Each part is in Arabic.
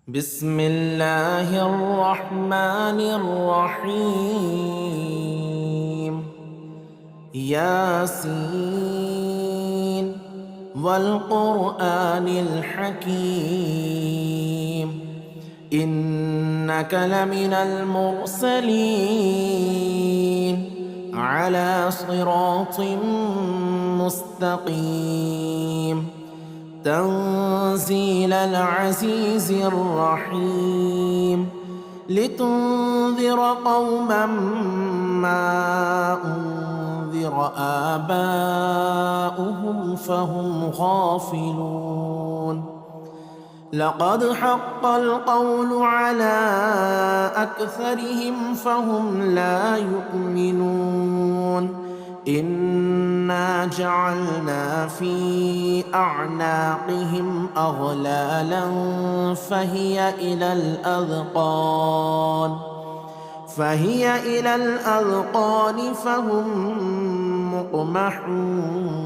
بسم الله الرحمن الرحيم. ياسين والقرآن الحكيم إنك لمن المرسلين على صراط مستقيم تنزيل العزيز الرحيم لتنذر قوما ما أنذر آباؤهم فهم غافلون. لقد حق القول على أكثرهم فهم لا يؤمنون. إنا جعلنا في أعناقهم أغلالا فهي إلى الأذقان فهم مقمحون.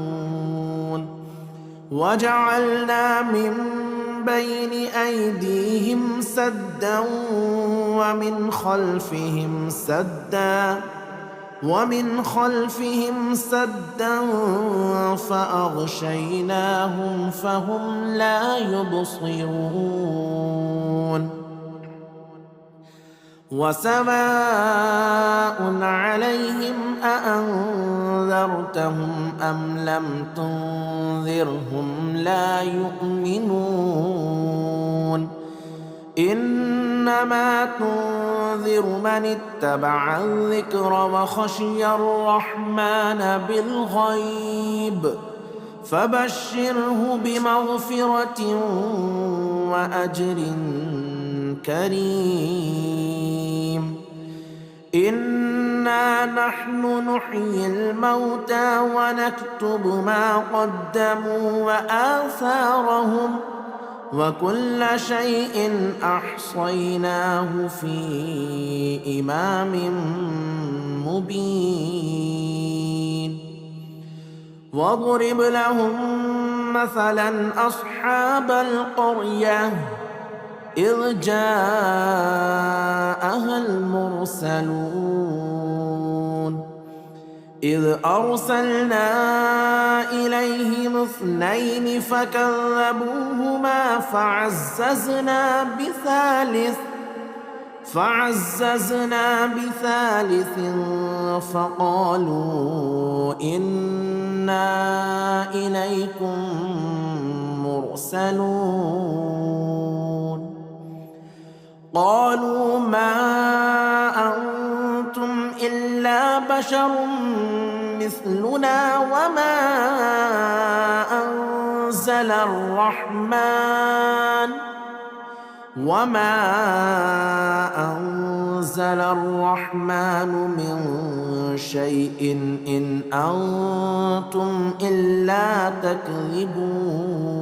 وجعلنا من بين أيديهم سدا ومن خلفهم سدا فأغشيناهم فهم لا يبصرون. وسواء عليهم أأنذرتهم أم لم تنذرهم لا يؤمنون. إنما تنذر من اتبع الذكر وخشي الرحمن بالغيب فبشره بمغفرة وأجر كريم. إنا نحن نحيي الموتى ونكتب ما قدموا وآثارهم وكل شيء أحصيناه في إمام مبين. واضرب لهم مثلا أصحاب القرية إذ جاءها المرسلون إذ أرسلنا إليهم 2 فكذبوهما فعززنا بثالث فقالوا إنا إليكم مرسلون. قالوا ما أنتم إلا بشر مثلنا وما أنزل الرحمن من شيء إن أنتم إلا تكذبون.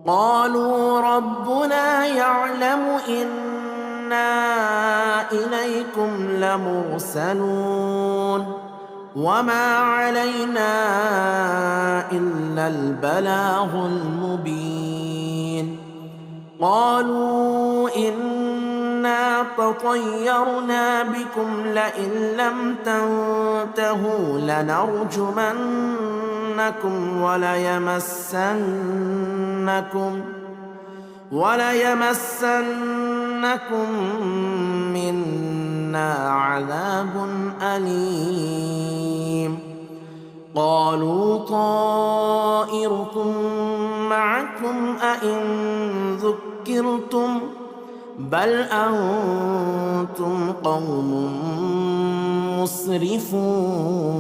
قالوا ربنا يعلم إنا إليكم لمرسلون وما علينا إلا البلاغ المبين. قالوا إنا تطيرنا بكم لئن لم تنتهوا لنرجمنكم وليمسنكم منا عذاب أليم. قالوا طائركم معكم أئن ذكرتم بل أنتم قوم مسرفون.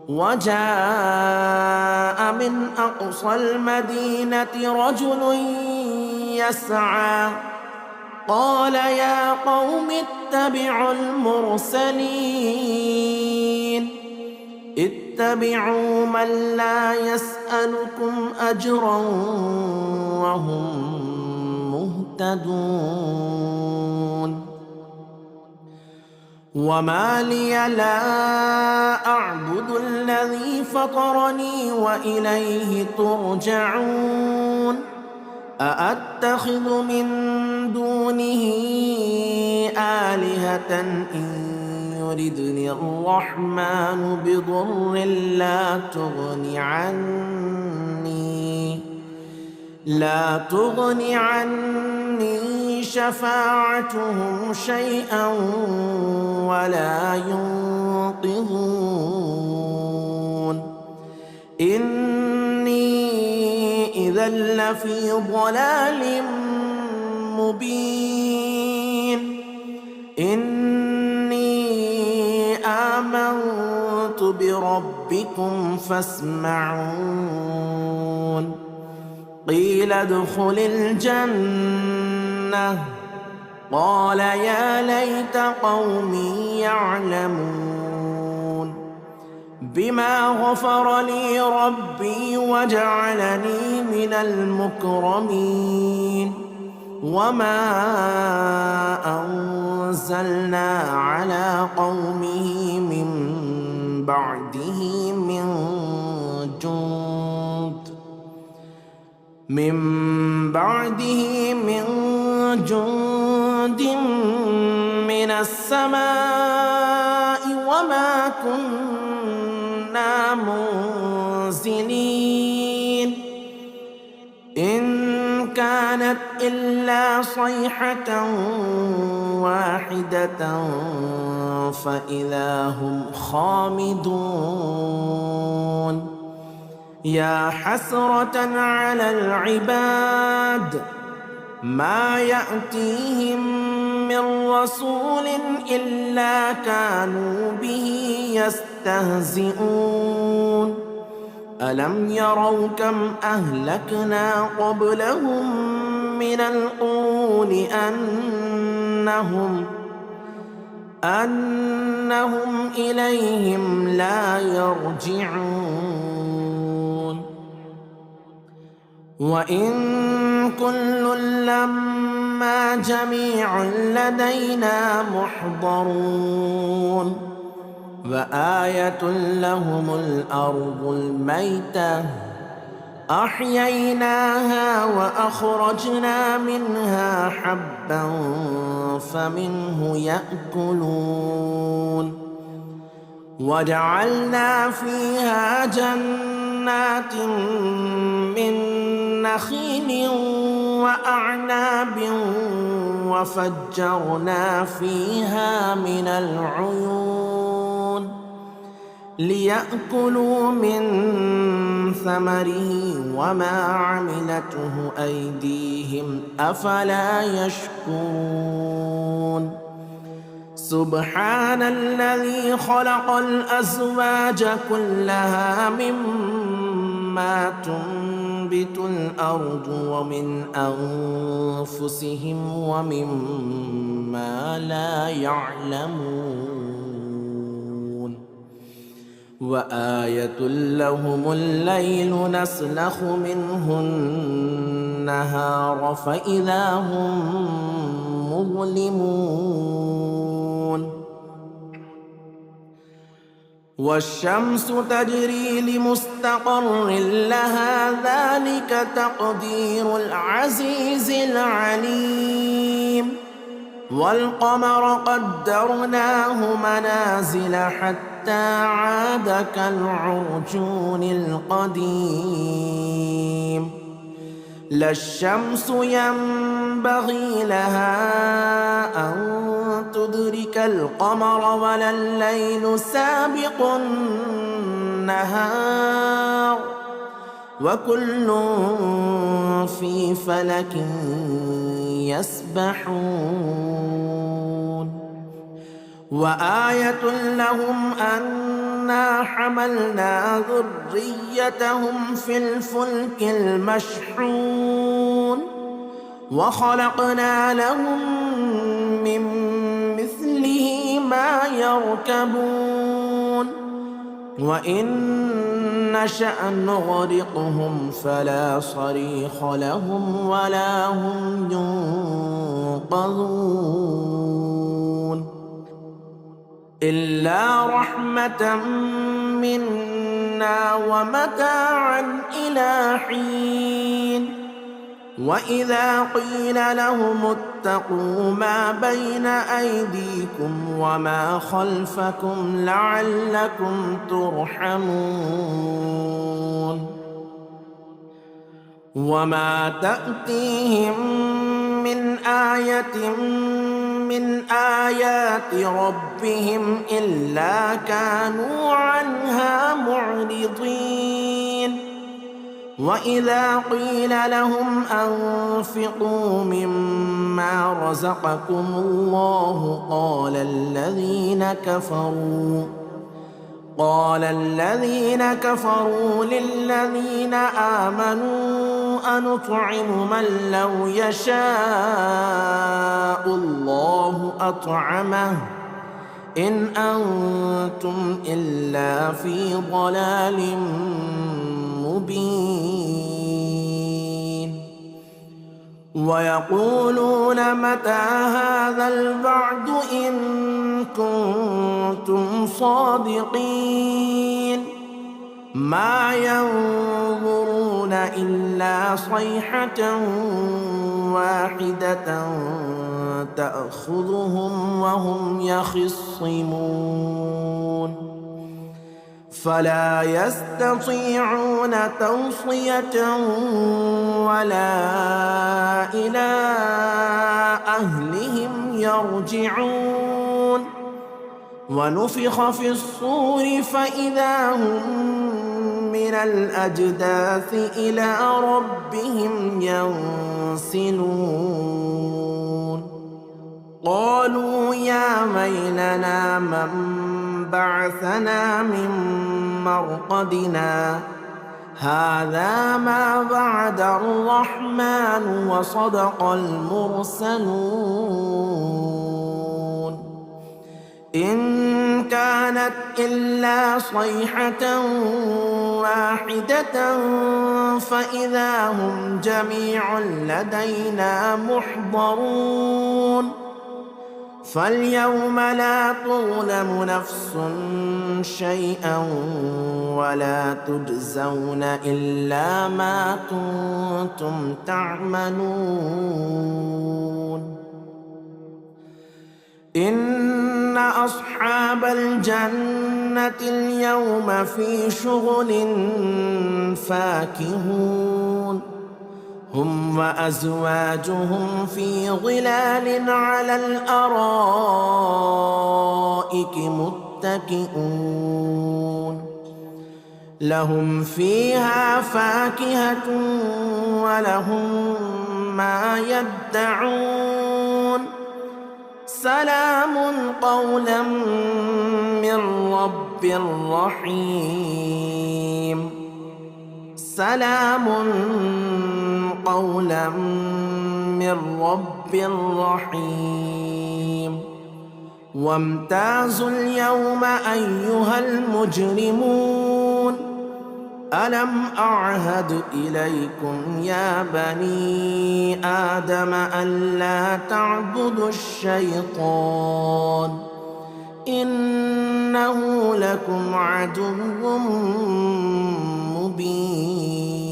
وجاء من أقصى المدينة رجل يسعى قال يا قوم اتبعوا المرسلين اتبعوا من لا يسألكم أجرا وهم مهتدون. وما لي لا أعبد الذي فطرني وإليه ترجعون أأتخذ من دونه آلهة إن يردني الرحمن بضر لا تغن عني شفاعتهم شيئا ولا ينقذون إني إذا لفي ضلال مبين إني آمنت بربكم فاسمعون قيل ادخل الجنة قال يا ليت قومي يعلمون بما غفر لي ربي وجعلني من المكرمين وما أنزلنا على قومه من بعده من جند من السماء وما كنا منزلين إن كانت إلا صيحة واحدة فإذا هم خامدون يا حسرة على العباد ما يأتيهم من رسول إلا كانوا به يستهزئون ألم يروا كم أهلكنا قبلهم من القرون أنهم إليهم لا يرجعون وإن كل لما جميع لدينا محضرون وآية لهم الأرض الميتة أحييناها وأخرجنا منها حبا فمنه يأكلون وجعلنا فيها جنات من نخيل وأعناب وفجرنا فيها من العيون ليأكلوا من ثمره وما عملته أيديهم أفلا يشكرون سبحان الذي خلق الأزواج كلها مما تنبت الأرض ومن أنفسهم ومما لا يعلمون وآية لهم الليل نسلخ منه النهار فإذا هم مظلمون والشمس تجري لمستقر لها ذلك تقدير العزيز العليم والقمر قدرناه منازل حتى عاد كالعرجون القديم لا الشمس ينبغي لها أن تدرك القمر ولا الليل سابق النهار وكل في فلك يسبحون وآية لهم أنا حملنا ذريتهم في الفلك المشحون وخلقنا لهم من مثله ما يركبون وإن نشأ نغرقهم فلا صريخ لهم ولا هم ينقذون إلا رحمة منا ومتاعا إلى حين وإذا قيل لهم اتقوا ما بين أيديكم وما خلفكم لعلكم ترحمون وما تأتيهم من آية من آيات ربهم إلا كانوا عنها معرضين وإذا قيل لهم أنفقوا مما رزقكم الله قال الذين كفروا للذين آمنوا أنطعم من لو يشاء الله أطعمه إن أنتم إلا في ضلال مبين ويقولون متى هذا الوعد إن كنتم صادقين ما ينظرون إلا صيحة واحدة تأخذهم وهم يخصمون فلا يستطيعون توصية ولا إلى أهلهم يرجعون ونفخ في الصور فإذا هم من الأجداث إلى ربهم ينسلون قالوا يا ويلنا من بعثنا من مرقدنا هذا ما وعد الرحمن وصدق المرسلون إن كانت إلا صيحة واحدة فإذا هم جميع لدينا محضرون فاليوم لا تظلم نفس شيئا ولا تجزون إلا ما كنتم تعملون إن أصحاب الجنة اليوم في شغل فاكهون هم وأزواجهم في ظلال على الأرائك متكئون لهم فيها فاكهة ولهم ما يدعون سلام قولا من رب رحيم سلام قولا من رب رحيم وامتازوا اليوم أيها المجرمون ألم أعهد إليكم يا بني آدم ألا تعبدوا الشيطان إنه لكم عدو مبين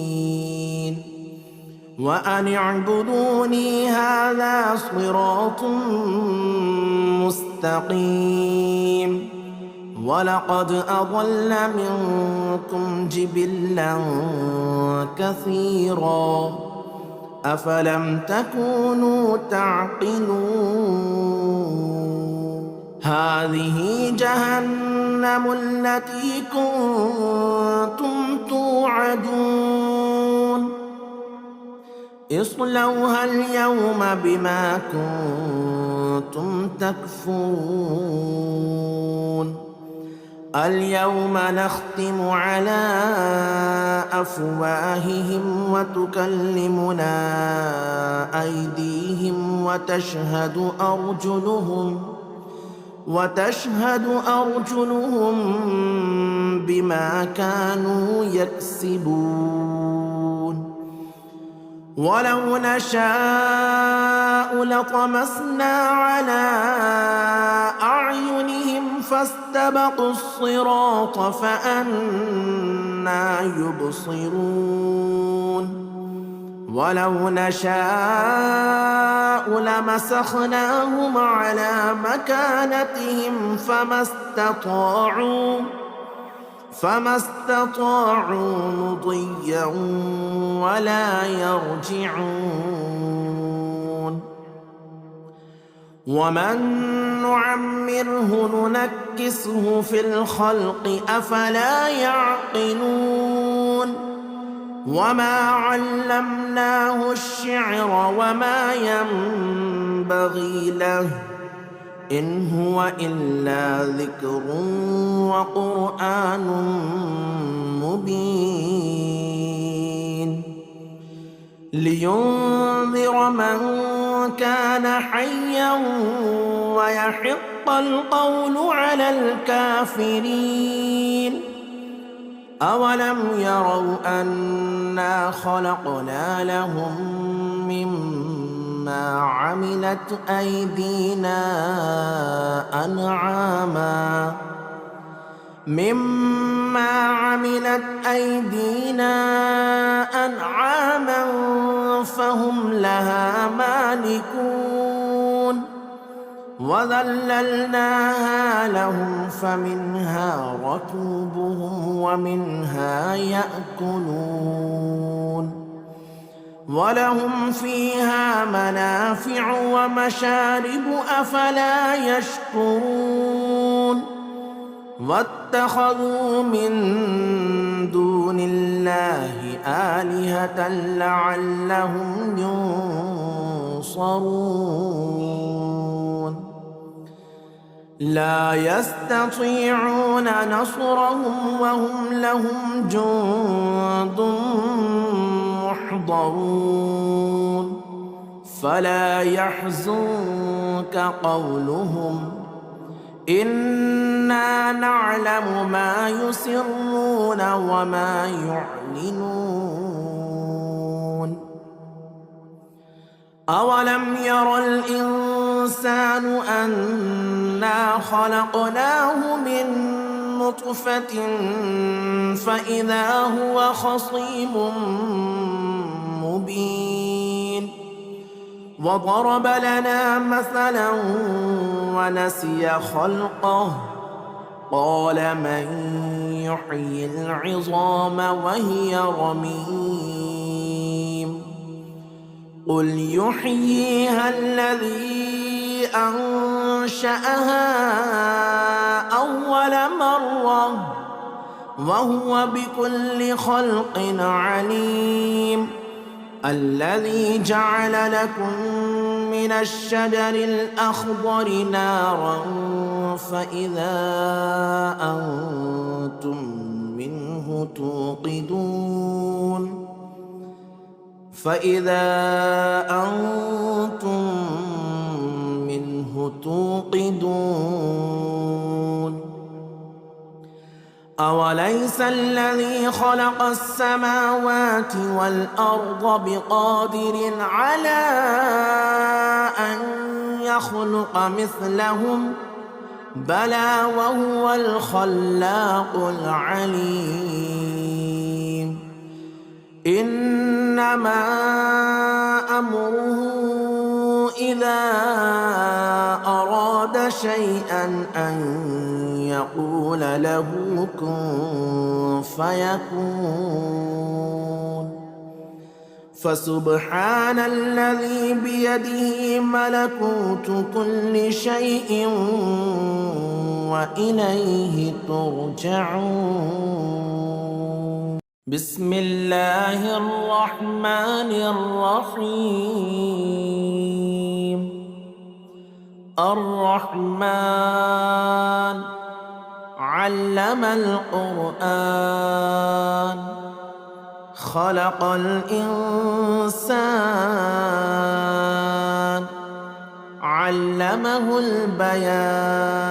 وأن اعبدوني هذا صراط مستقيم ولقد أضل منكم جبلا كثيرا أفلم تكونوا تعقلون هذه جهنم التي كنتم توعدون اصلوها اليوم بما كنتم تكفرون اليوم نختم على أفواههم وتكلمنا أيديهم وتشهد أرجلهم بما كانوا يكسبون ولو نشاء لطمسنا على أعينهم فاستبقوا الصراط فأنى يبصرون ولو نشاء لمسخناهم على مكانتهم فما استطاعوا مضيا ولا يرجعون. ومن نعمره ننكسه في الخلق أفلا يعقلون. وما علمناه الشعر وما ينبغي له إن هو إلا ذكر وقرآن مبين لينذر من كان حيا ويحق القول على الكافرين. أولم يروا أنا خلقنا لهم مما عملت أيدينا أنعاما فهم لها مالكون. وذللناها لهم فمنها ركوبهم ومنها يأكلون ولهم فيها منافع ومشارب أفلا يشكرون. واتخذوا من دون الله آلهة لعلهم ينصرون. لا يستطيعون نصرهم وهم لهم جند محضرون. فلا يحزنك قولهم إنا نعلم ما يسرون وما يعلنون. أولم ير الإنسان أنا خلقناه من نطفة فإذا هو خصيم مبين. وضرب لنا مثلا ونسي خلقه قال من يحيي العظام وهي رميم. قل يحييها الذي أنشأها أول مرة وهو بكل خلق عليم. الذي جعل لكم من الشجر الأخضر نارا فإذا أنتم منه توقدون. أوليس الذي خلق السماوات والأرض بقادر على أن يخلق مثلهم بلى وهو الخلاق العليم. إنما أمره إذا أراد شيئا أن يقول له كن فيكون. فسبحان الذي بيده ملكوت كل شيء وإليه ترجعون. بسم الله الرحمن الرحيم. الرحمن علم القرآن خلق الإنسان علمه البيان.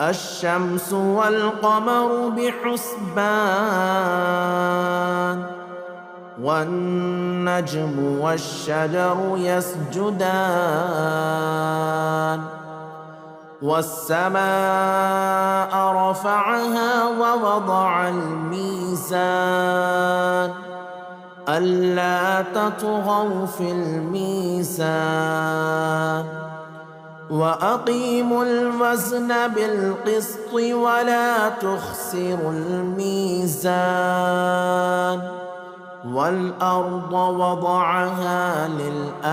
الشمس والقمر بحسبان والنجم والشجر يسجدان. والسماء رفعها ووضع الميزان ألا تطغوا في الميزان وأقيموا الوزن بالقسط ولا تخسروا الميزان والأرض وضعها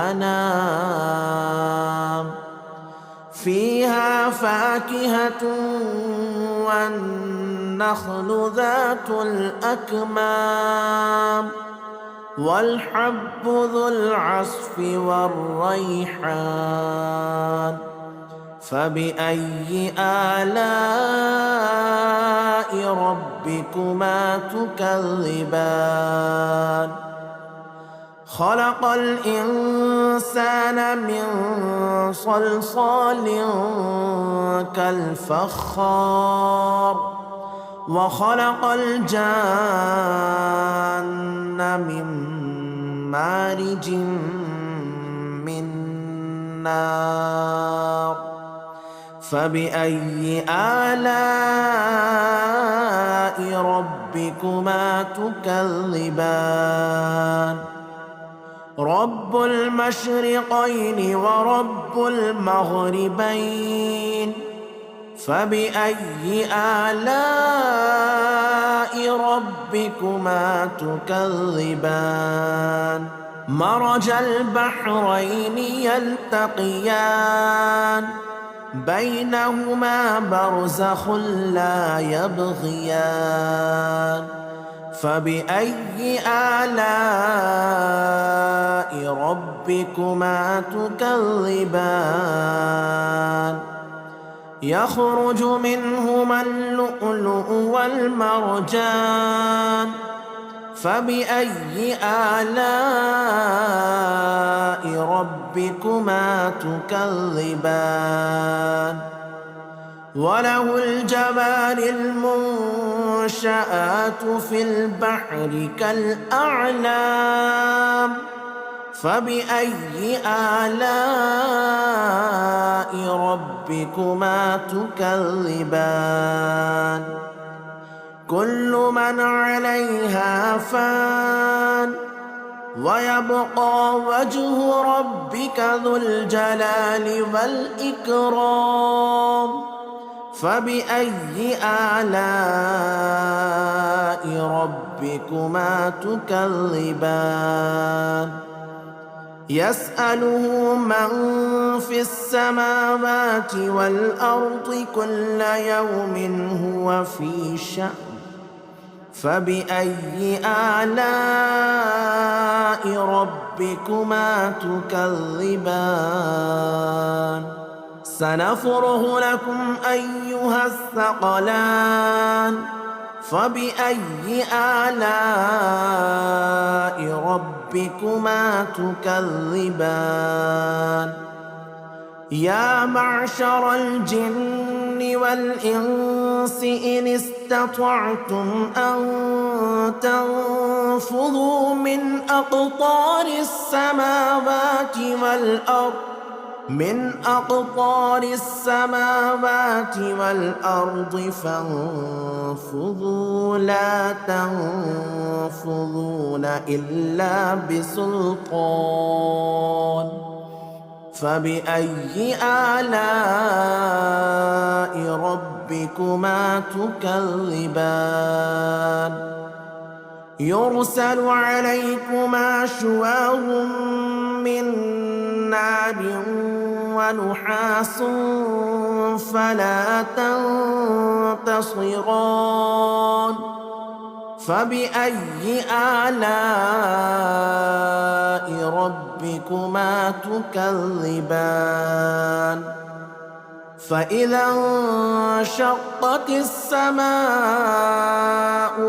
للأنام فيها فاكهة والنخل ذات الأكمام والحب ذو العصف والريحان فبأي آلاء ربكما تكذبان خلق الإنسان من صلصال كالفخار وخلق الجان من مارج من نار فبأي آلاء ربكما تكذبان رب المشرقين ورب المغربين فبأي آلاء ربكما تكذبان مرج البحرين يلتقيان بينهما برزخ لا يبغيان فبأي آلاء ربكما تكذبان يخرج منهما اللؤلؤ والمرجان فبأي آلاء ربكما تكذبان وله الجوار المنشآت في البحر كالأعلام فبأي آلاء ربكما تكذبان كل من عليها فان ويبقى وجه ربك ذو الجلال والإكرام فبأي آلاء ربكما تكذبان يسأله من في السماوات والأرض كل يوم هو في شأن فبأي آلاء ربكما تكذبان سنفرغ لكم أيها الثقلان فبأي آلاء ربكما تكذبان يا معشر الجن والإنس إن استطعتم أن تنفذوا من أقطار السماوات والأرض فانفذوا لا تنفذون إلا بسلطان فبأي آلاء ربكما تكذبان يرسل عليكما شواظ من نار ونحاس فلا تنتصران فبأي آلاء ربكما تكذبان فإذا انشقت السماء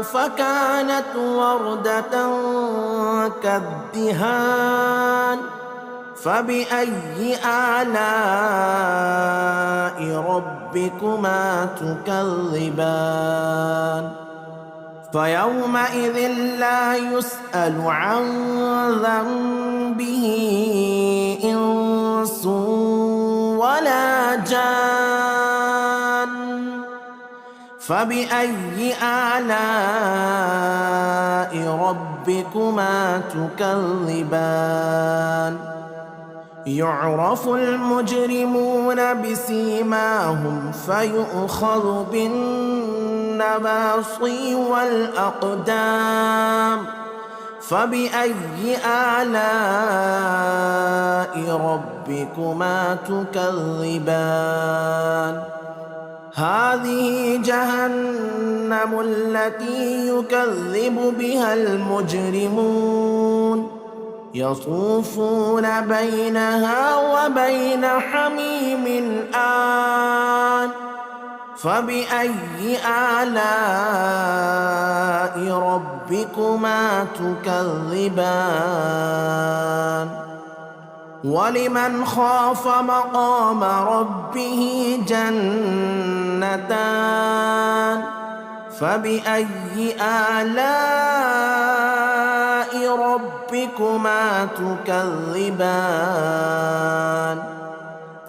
فكانت وردة كالدهان فبأي آلاء ربكما تكذبان فيومئذ لا يسأل عن ذنبه إنس ولا جان فبأي آلاء ربكما ربكما تكذبان يعرف المجرمون بسيماهم فيؤخذ بالنواصي والأقدام فبأي آلاء ربكما تكذبان هذه جهنم التي يكذب بها المجرمون يطوفون بينها وبين حميم آن فبأي آلاء ربكما تكذبان ولمن خاف مقام ربه جنتان فبأي آلاء ربكما تكذبان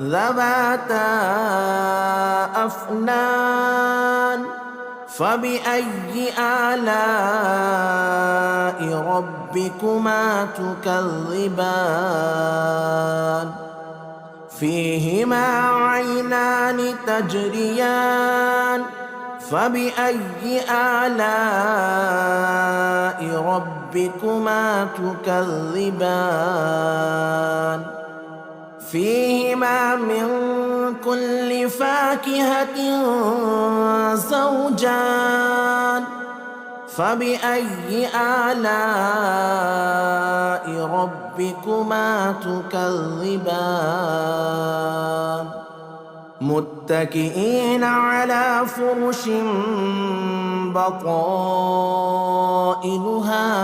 ذواتا أفنان فبأي آلاء ربكما تكذبان فيهما عينان تجريان فبأي آلاء ربكما تكذبان فيهما من كل فاكهة زوجان فبأي آلاء ربكما تكذبان متكئين على فرش بطائنها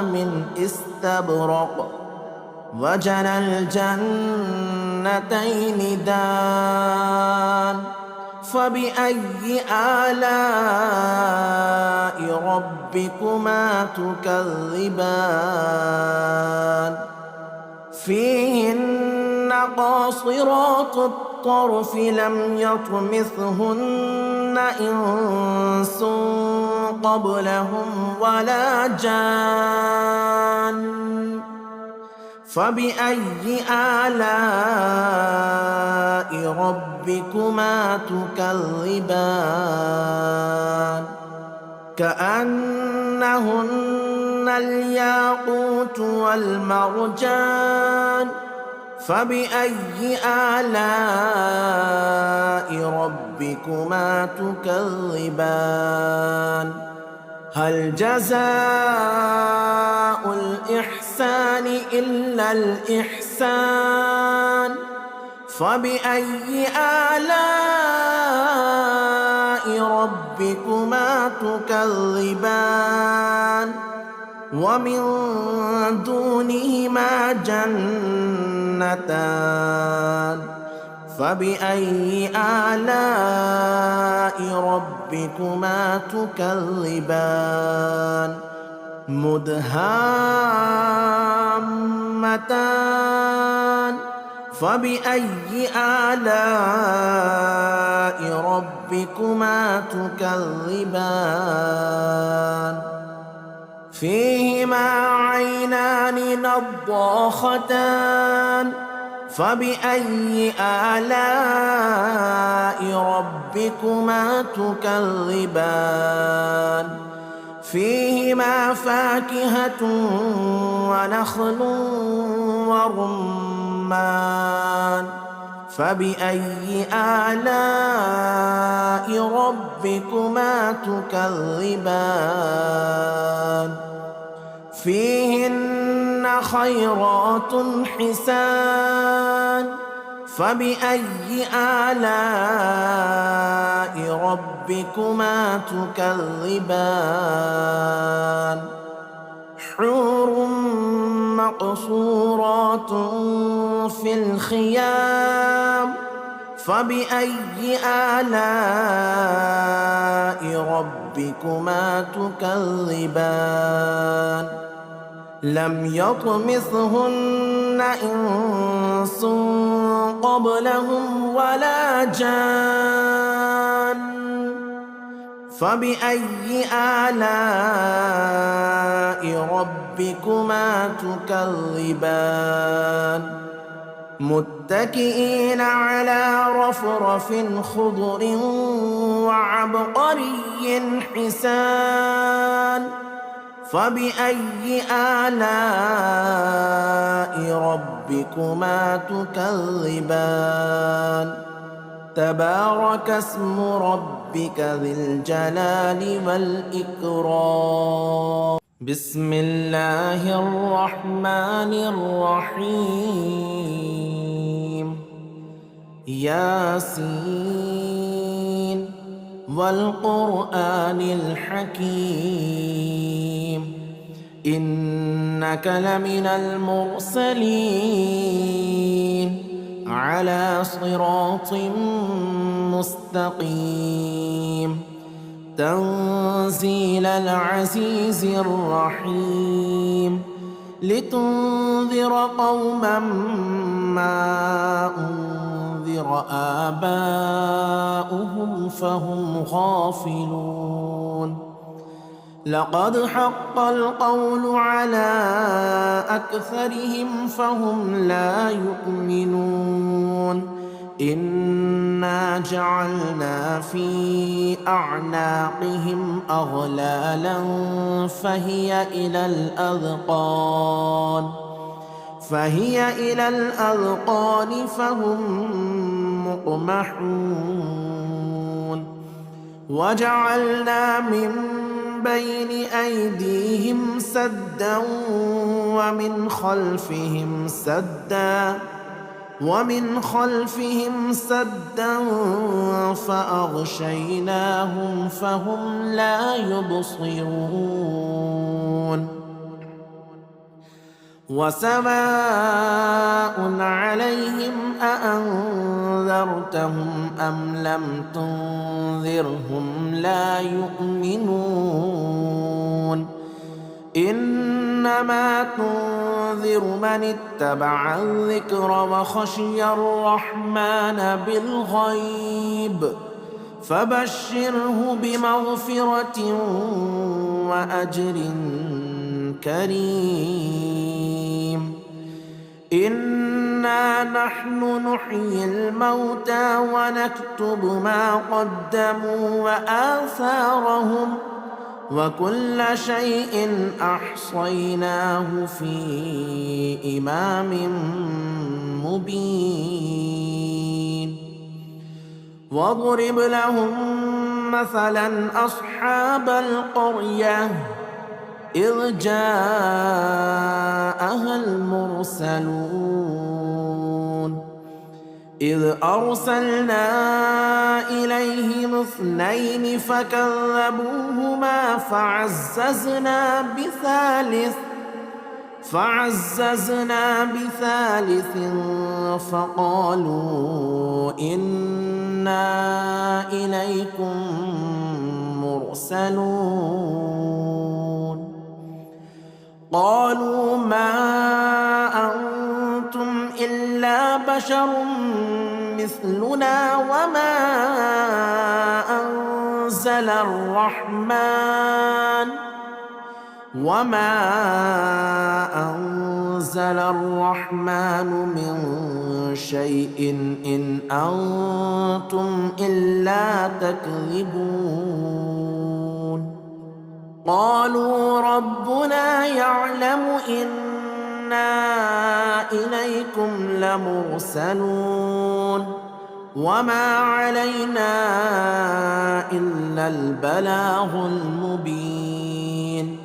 من استبرق وجنى الجنتين دان فبأي آلاء ربكما تكذبان فيهن قاصرات الطرف لم يطمثهن إنس قبلهم ولا جان فبأي آلاء ربكما تكذبان كأنهن الياقوت والمرجان فبأي آلاء ربكما تكذبان هل جزاء الإحسان إلا الإحسان فبأي آلاء ربكما تكذبان ومن دونهما جنتان فبأي آلاء ربكما تكذبان مدهامتان فبأي آلاء ربكما تكذبان فيهما عينان نضاختان فبأي آلاء ربكما تكذبان فيهما فاكهة ونخل ورمان فبأي آلاء ربكما تكذبان فيهن خيرات حسان فبأي آلاء ربكما تكذبان حور مقصورات في الخيام فبأي آلاء ربكما تكذبان لم يطمثهن إنس قبلهم ولا جان فبأي آلاء ربكما ربكما تكذبان متكئين على رفرف خضر وعبقري حسان فبأي آلاء ربكما تكذبان تبارك اسم ربك ذي الجلال والإكرام بسم الله الرحمن الرحيم ياسين والقرآن الحكيم إنك لمن المرسلين على صراط مستقيم تنزيل العزيز الرحيم لتنذر قوما ما أنذر آباؤهم فهم غافلون لقد حق القول على أكثرهم فهم لا يؤمنون إنا جعلنا في أعناقهم أغلالا فهي إلى الأذقان فهم مقمحون وجعلنا من بين أيديهم سدا ومن خلفهم سدا فأغشيناهم فهم لا يبصرون وسواء عليهم أأنذرتهم أم لم تنذرهم لا يؤمنون إنما تنذر من اتبع الذكر وخشي الرحمن بالغيب فبشره بمغفرة وأجر كريم إنا نحن نحيي الموتى ونكتب ما قدموا وآثارهم وكل شيء أحصيناه في إمام مبين واضرب لهم مثلا أصحاب القرية إذ جاءها المرسلون إذ أرسلنا إليهم 2 فكذبوهما فعززنا بثالث فقالوا إنا إليكم مرسلون قالوا ما أنتم إلا بشر مثلنا وما أنزل الرحمن من شيء إن أنتم إلا تكذبون قالوا ربنا يعلم إنا إليكم لمرسلون وما علينا إلا البلاغ المبين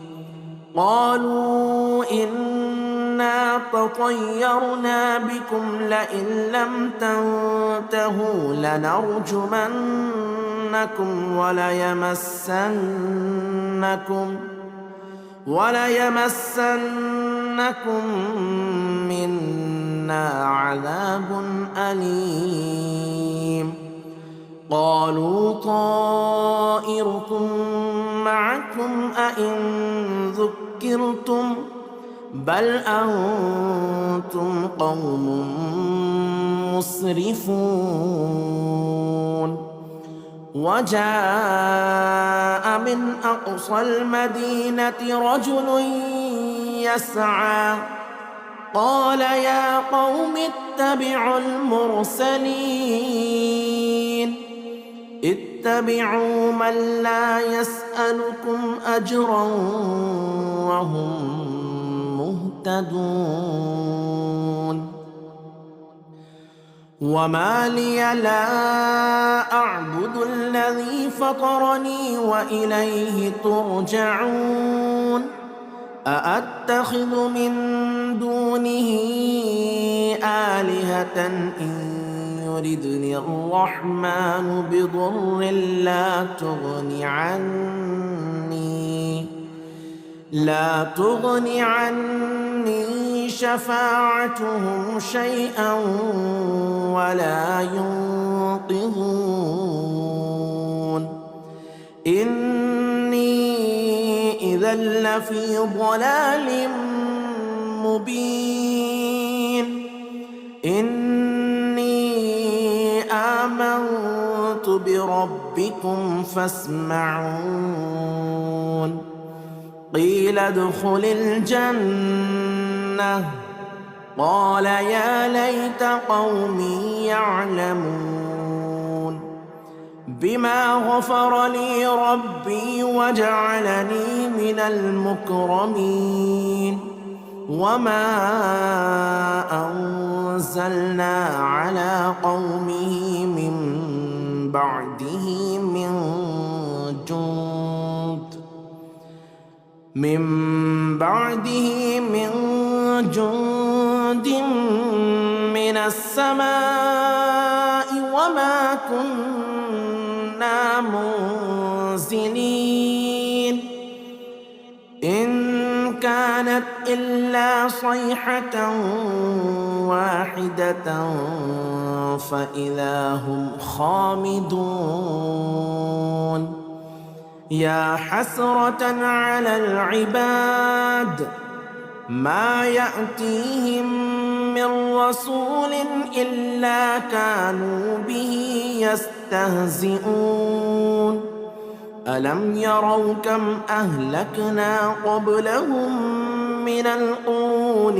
قالوا إنا تطيرنا بكم لئن لم تنتهوا لنرجمنكم وليمسنكم منا عذاب أليم قالوا طائركم معكم أئن ذكرتم بل أنتم قوم مسرفون وجاء من أقصى المدينة رجل يسعى قال يا قوم اتبعوا المرسلين اتبعوا من لا يسألكم أجرا وهم مهتدون وما لي لا أعبد الذي فطرني وإليه ترجعون أأتخذ من دونه آلهة إن يردني الرحمن بضر لا تغن عني شفاعتهم شيئا ولا ينقذون إني إذا لفي ضلال مبين إني آمنت بربكم فاسمعون قيل ادخل الجنة قال يا ليت قومي يعلمون بما غفر لي ربي وجعلني من المكرمين وما أنزلنا على قومه من بعده من جند من السماء وما كنا منزلين إن كانت إلا صيحة واحدة فإذا هم خامدون يا حسرة على العباد ما يأتيهم من رسول إلا كانوا به يستهزئون ألم يروا كم أهلكنا قبلهم من القرون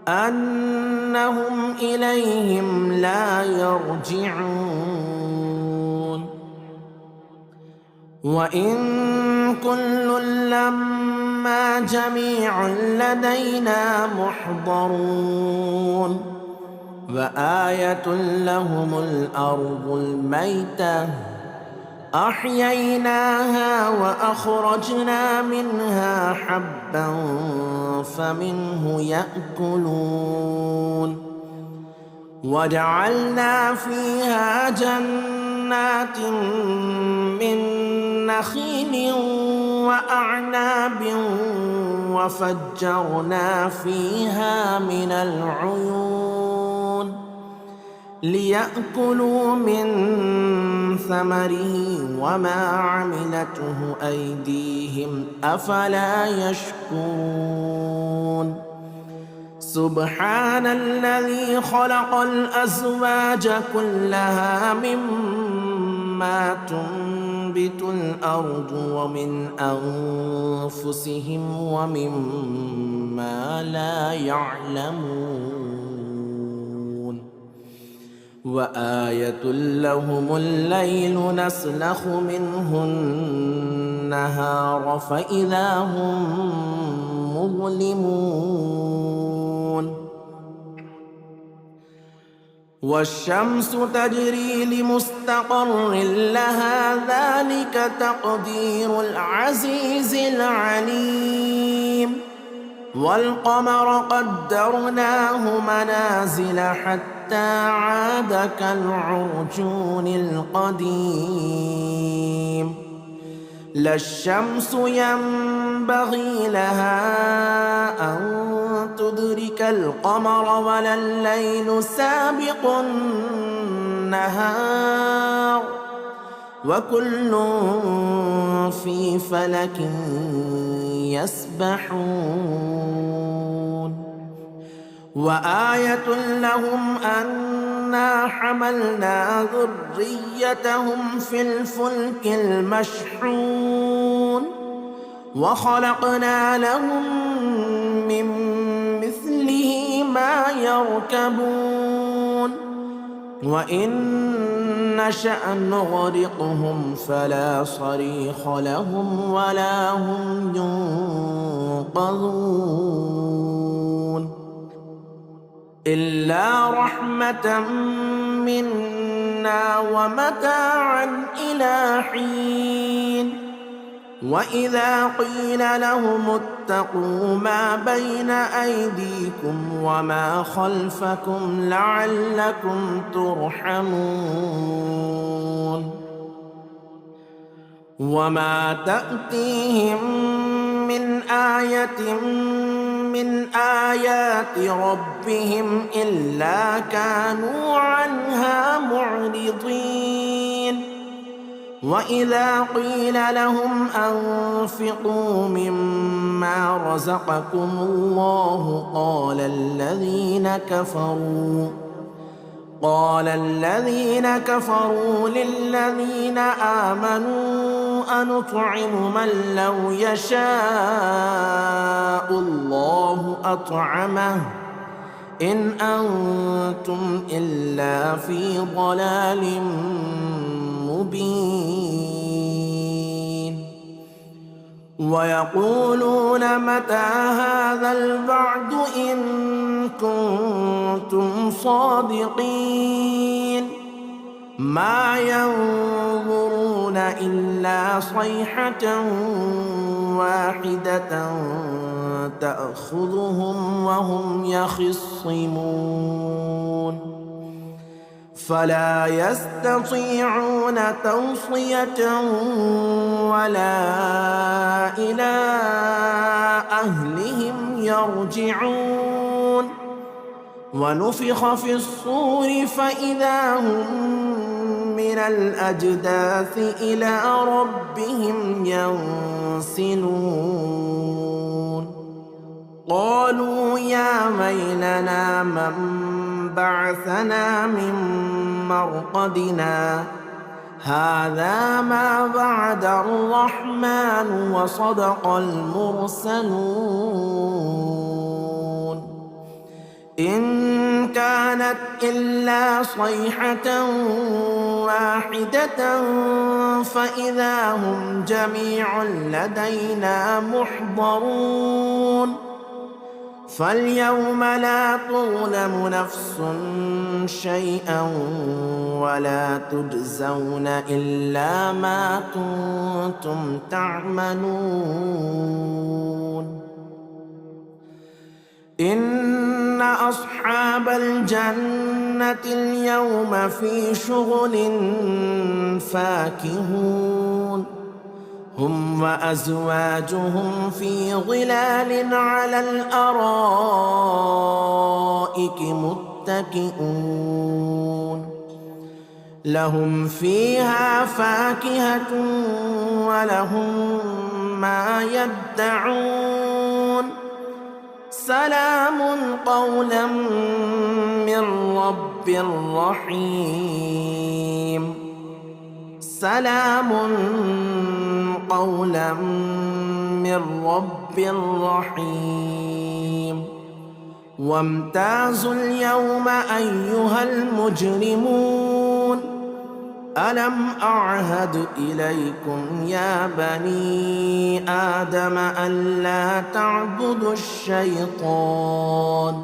أنهم إليهم لا يرجعون وإن كل لما جميع لدينا محضرون وآية لهم الأرض الميتة أحييناها وأخرجنا منها حبا فمنه يأكلون وجعلنا فيها جنات من نخيل وأعناب وفجرنا فيها من العيون ليأكلوا من ثمره وما عملته أيديهم أفلا يشكرون سبحان الذي خلق الأزواج كلها مما تنبت الأرض ومن أنفسهم ومما لا يعلمون وآية لهم الليل نسلخ منه النهار فإذا هم مظلمون والشمس تجري لمستقر لها ذلك تقدير العزيز العليم والقمر قدرناه منازل حتى عاد كالعرجون القديم لا الشمس ينبغي لها أن تدرك القمر ولا الليل سابق النهار وكل في فلك يسبحون وآية لهم أنا حملنا ذريتهم في الفلك المشحون وخلقنا لهم من مثله ما يركبون وإن نشأ نغرقهم فلا صريخ لهم ولا هم ينقذون إلا رحمة منا ومتاعا إلى حين وإذا قيل لهم اتقوا ما بين أيديكم وما خلفكم لعلكم ترحمون وما تأتيهم من آية من آيات ربهم إلا كانوا عنها معرضين وإذا قيل لهم أنفقوا مما رزقكم الله قال الذين كفروا للذين آمنوا أنطعم من لو يشاء الله أطعمه إن أنتم إلا في ضلال مبين ويقولون متى هذا الوعد إن كنتم صادقين ما ينظرون إلا صيحة واحدة تأخذهم وهم يخصمون فلا يستطيعون توصية ولا إلى أهلهم يرجعون ونفخ في الصور فإذا هم من الأجداث إلى ربهم ينسلون قالوا يا ويلنا من بعثنا من مرقدنا هذا ما وعد الرحمن وصدق المرسلون إن كانت إلا صيحة واحدة فإذا هم جميع لدينا محضرون فاليوم لا تظلم نفس شيئا ولا تجزون إلا ما كنتم تعملون إن أصحاب الجنة اليوم في شغل فاكهون هم وأزواجهم في ظلال على الأرائك متكئون لهم فيها فاكهة ولهم ما يدعون سلام قولا من رب رحيم سلام قولا من رب رحيم وامتازوا اليوم أيها المجرمون ألم أعهد إليكم يا بني آدم ألا تعبدوا الشيطان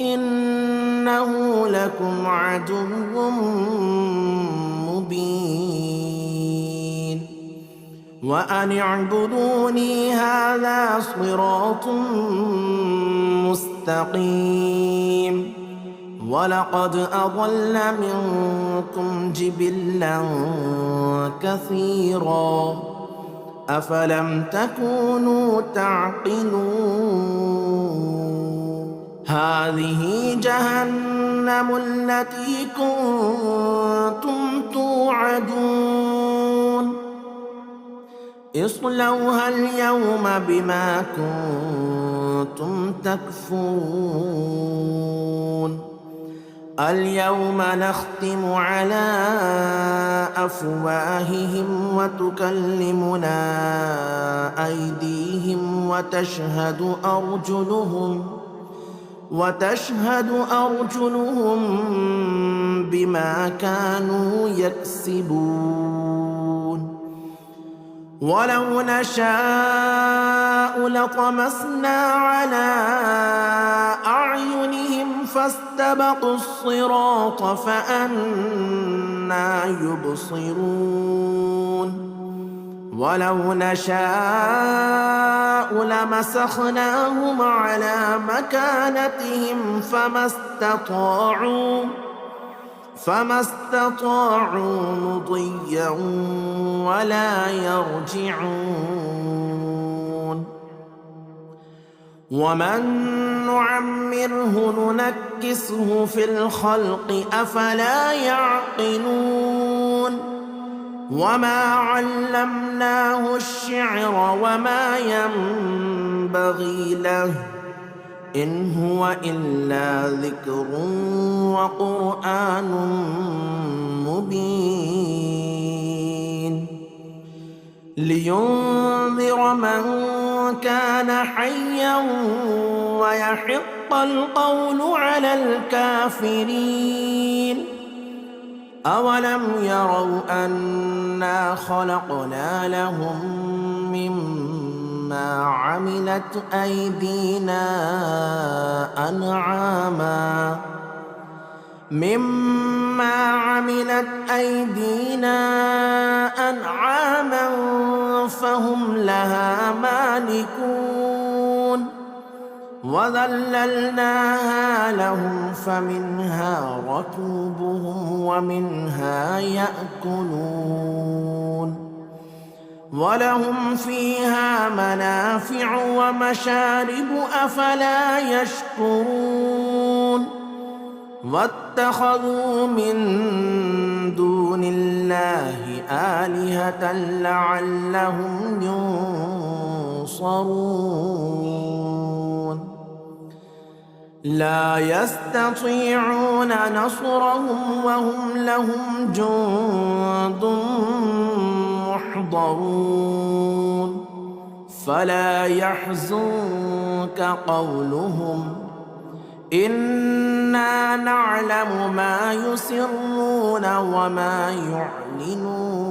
إنه لكم عدو مبين وأن اعبدوني هذا صراط مستقيم ولقد أضل منكم جبلا كثيرا أفلم تكونوا تعقلون هذه جهنم التي كنتم توعدون اصلوها اليوم بما كنتم تكفرون اليوم نختم على أفواههم وتكلمنا أيديهم وتشهد أرجلهم بما كانوا يكسبون ولو نشاء لطمسنا على أعينهم فاستبقوا الصراط فأنى يبصرون ولو نشاء لمسخناهم على مكانتهم فما استطاعوا مضيا ولا يرجعون ومن نعمره ننكسه في الخلق أفلا يعقلون وما علمناه الشعر وما ينبغي له إن هو إلا ذكر وقرآن مبين لينذر من كان حيا ويحق القول على الكافرين أولم يروا أنا خلقنا لهم مما عملت أيدينا أنعاما فهم لها مالكون وذللناها لهم فمنها ركوبهم ومنها يأكلون ولهم فيها منافع ومشارب أفلا يشكرون واتخذوا من دون الله آلهة لعلهم ينصرون لا يستطيعون نصرهم وهم لهم جند محضرون فلا يحزنك قولهم إنا نعلم ما يسرون وما يعلنون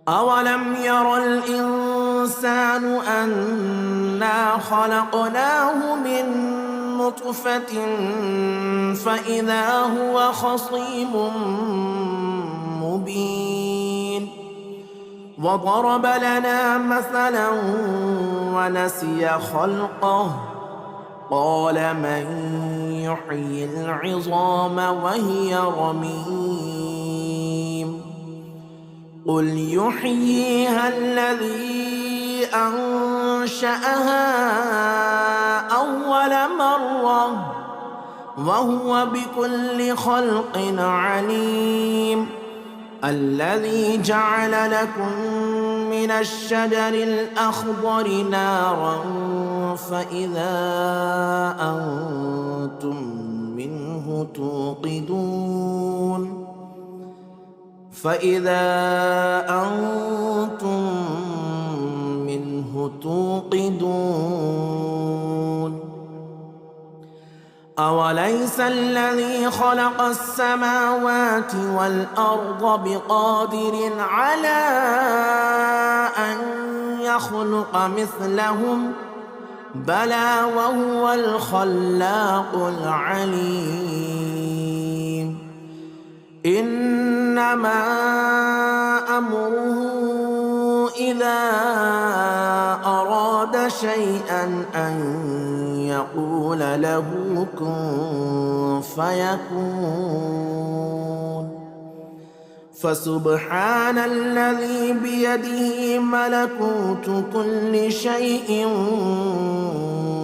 أولم ير الإنسان أنا خلقناه من نطفة فإذا هو خصيم مبين وضرب لنا مثلا ونسي خلقه قال من يحيي العظام وهي رميم قل يحييها الذي أنشأها أول مرة وهو بكل خلق عليم الذي جعل لكم من الشجر الأخضر نارا فإذا أنتم منه توقدون أوليس الذي خلق السماوات والأرض بقادر على أن يخلق مثلهم بلى وهو الخلاق العليم إنما أمره إذا أراد شيئا أن يقول له كن فيكون فسبحان الذي بيده ملكوت كل شيء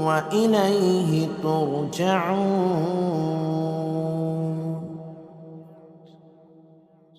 وإليه ترجعون.